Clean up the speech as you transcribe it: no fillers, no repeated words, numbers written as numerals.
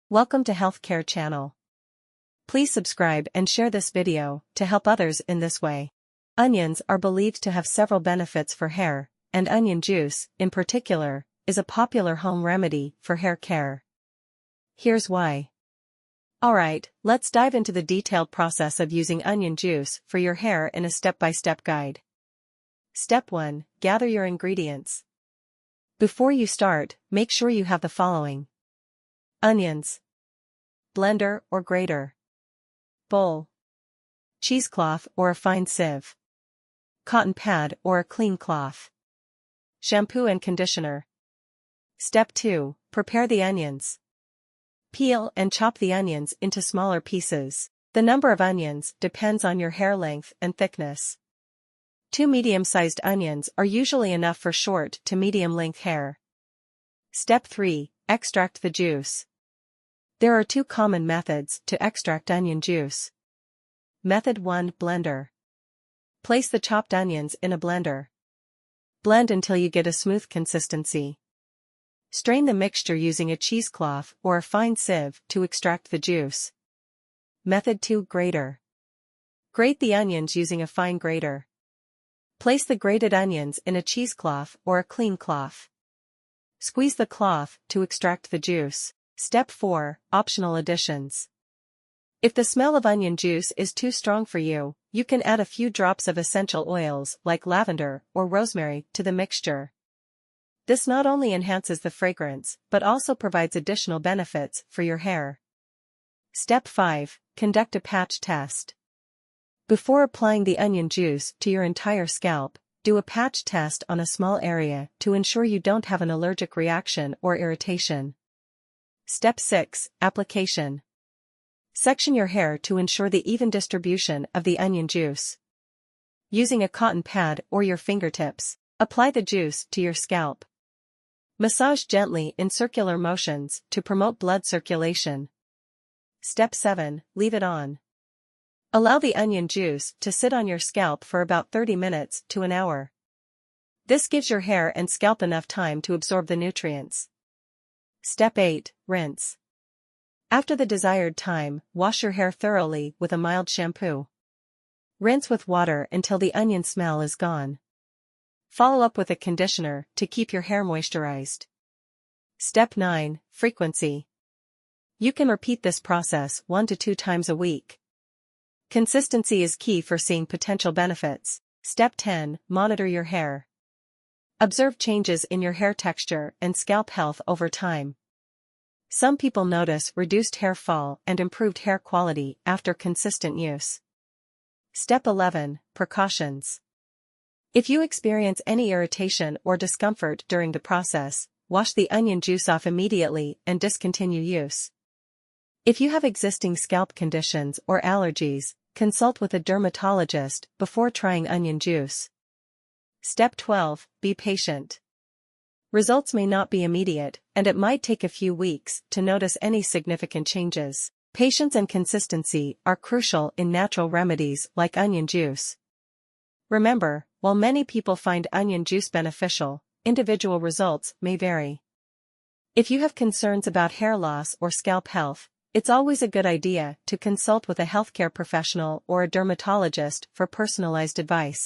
Welcome to Healthcare channel. Please subscribe and share this video to help others in this way. Onions are believed to have several benefits for hair, and onion juice, in particular, is a popular home remedy for hair care. Here's why. Alright, let's dive into the detailed process of using onion juice for your hair in a step-by-step guide. Step 1. Gather your ingredients. Before you start, make sure you have the following. Onions. Blender or grater. Bowl. Cheesecloth or a fine sieve. Cotton pad or a clean cloth. Shampoo and conditioner. Step 2. Prepare the onions. Peel and chop the onions into smaller pieces. The number of onions depends on your hair length and thickness. 2 medium-sized onions are usually enough for short to medium-length hair. Step 3. Extract the juice. There are 2 common methods to extract onion juice. Method 1. Blender. Place the chopped onions in a blender. Blend until you get a smooth consistency. Strain the mixture using a cheesecloth or a fine sieve to extract the juice. Method 2. Grater. Grate the onions using a fine grater. Place the grated onions in a cheesecloth or a clean cloth. Squeeze the cloth to extract the juice. Step 4. Optional additions. If the smell of onion juice is too strong for you, you can add a few drops of essential oils like lavender or rosemary to the mixture. This not only enhances the fragrance but also provides additional benefits for your hair. Step 5. Conduct a patch test. Before applying the onion juice to your entire scalp, do a patch test on a small area to ensure you don't have an allergic reaction or irritation. Step 6. Application. Section your hair to ensure the even distribution of the onion juice. Using a cotton pad or your fingertips, apply the juice to your scalp. Massage gently in circular motions to promote blood circulation. Step 7. Leave it on. Allow the onion juice to sit on your scalp for about 30 minutes to an hour. This gives your hair and scalp enough time to absorb the nutrients. Step 8. Rinse. After the desired time, wash your hair thoroughly with a mild shampoo. Rinse with water until the onion smell is gone. Follow up with a conditioner to keep your hair moisturized. Step 9. Frequency. You can repeat this process 1 to 2 times a week. Consistency is key for seeing potential benefits. Step 10. Monitor your hair. Observe changes in your hair texture and scalp health over time. Some people notice reduced hair fall and improved hair quality after consistent use. Step 11. Precautions. If you experience any irritation or discomfort during the process, wash the onion juice off immediately and discontinue use. If you have existing scalp conditions or allergies, consult with a dermatologist before trying onion juice. Step 12. Be patient. Results may not be immediate, and it might take a few weeks to notice any significant changes. Patience and consistency are crucial in natural remedies like onion juice. Remember, while many people find onion juice beneficial, individual results may vary. If you have concerns about hair loss or scalp health, it's always a good idea to consult with a healthcare professional or a dermatologist for personalized advice.